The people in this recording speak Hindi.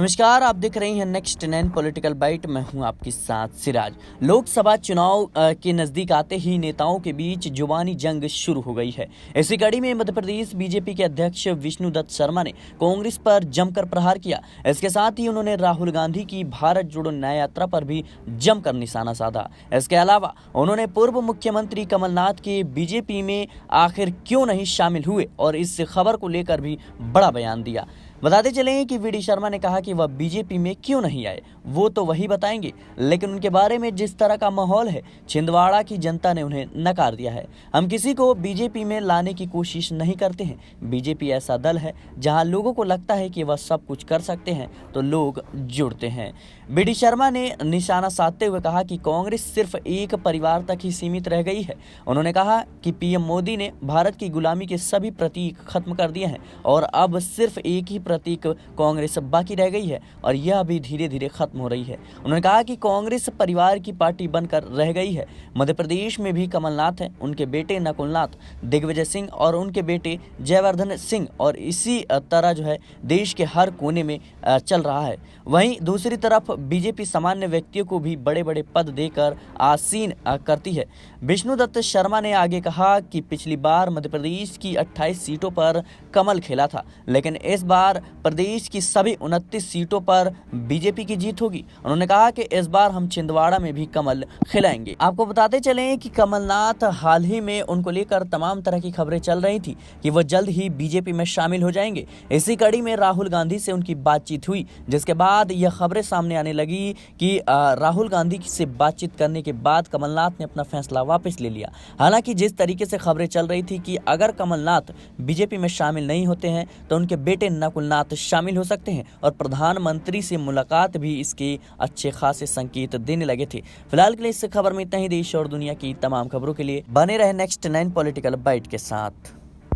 नमस्कार, आप देख रहे हैं नेक्स्ट 9 पॉलिटिकल बाइट। मैं हूं आपके साथ सिराज। लोकसभा चुनाव के नजदीक आते ही नेताओं के बीच जुबानी जंग शुरू हो गई है। इसी कड़ी में मध्य प्रदेश बीजेपी के अध्यक्ष विष्णुदत्त शर्मा ने कांग्रेस पर जमकर प्रहार किया। इसके साथ ही उन्होंने राहुल गांधी की भारत जोड़ो न्याय यात्रा पर भी जमकर निशाना साधा। इसके अलावा उन्होंने पूर्व मुख्यमंत्री कमलनाथ के बीजेपी में आखिर क्यों नहीं शामिल हुए और इस खबर को लेकर भी बड़ा बयान दिया। बताते चलें कि वी डी शर्मा ने कहा कि वह बीजेपी में क्यों नहीं आए वो तो वही बताएंगे, लेकिन उनके बारे में जिस तरह का माहौल है, छिंदवाड़ा की जनता ने उन्हें नकार दिया है। हम किसी को बीजेपी में लाने की कोशिश नहीं करते हैं। बीजेपी ऐसा दल है जहां लोगों को लगता है कि वह सब कुछ कर सकते हैं तो लोग जुड़ते हैं। वी डी शर्मा ने निशाना साधते हुए कहा कि कांग्रेस सिर्फ एक परिवार तक ही सीमित रह गई है। उन्होंने कहा कि पीएम मोदी ने भारत की गुलामी के सभी प्रतीक खत्म कर दिए हैं और अब सिर्फ एक ही प्रतीक कांग्रेस बाकी रह गई है और यह भी धीरे धीरे खत्म हो रही है। उन्होंने कहा कि कांग्रेस परिवार की पार्टी बनकर रह गई है। मध्य प्रदेश में भी कमलनाथ हैं, उनके बेटे नकुलनाथ, दिग्विजय सिंह और उनके बेटे जयवर्धन सिंह, और इसी तरह देश के हर कोने में चल रहा है। वहीं दूसरी तरफ बीजेपी सामान्य व्यक्तियों को भी बड़े बड़े पद देकर आसीन करती है। विष्णुदत्त शर्मा ने आगे कहा कि पिछली बार मध्य प्रदेश की 28 सीटों पर कमल खेला था, लेकिन इस बार प्रदेश की सभी 29 सीटों पर बीजेपी की जीत होगी। उन्होंने कहा कि इस बार हम छिंदवाड़ा में भी कमल खिलाएंगे। आपको बताते चलें कि कमलनाथ हाल ही में उनको लेकर तमाम तरह की खबरें चल रही थी कि वह जल्द ही बीजेपी में शामिल हो जाएंगे। इसी कड़ी में राहुल गांधी से उनकी बातचीत हुई, जिसके बाद यह खबरें सामने आने लगी कि राहुल गांधी से बातचीत करने के बाद कमलनाथ ने अपना फैसला वापस ले लिया। हालांकि जिस तरीके से खबरें चल रही थी कि अगर कमलनाथ बीजेपी में शामिल नहीं होते हैं तो उनके बेटे नकुलनाथ शामिल हो सकते हैं और प्रधानमंत्री से मुलाकात भी इसके अच्छे खासे संकेत देने लगे थे। फिलहाल के लिए इस खबर में इतना ही। देश और दुनिया की तमाम खबरों के लिए बने रहे नेक्स्ट 9 पॉलिटिकल बाइट के साथ।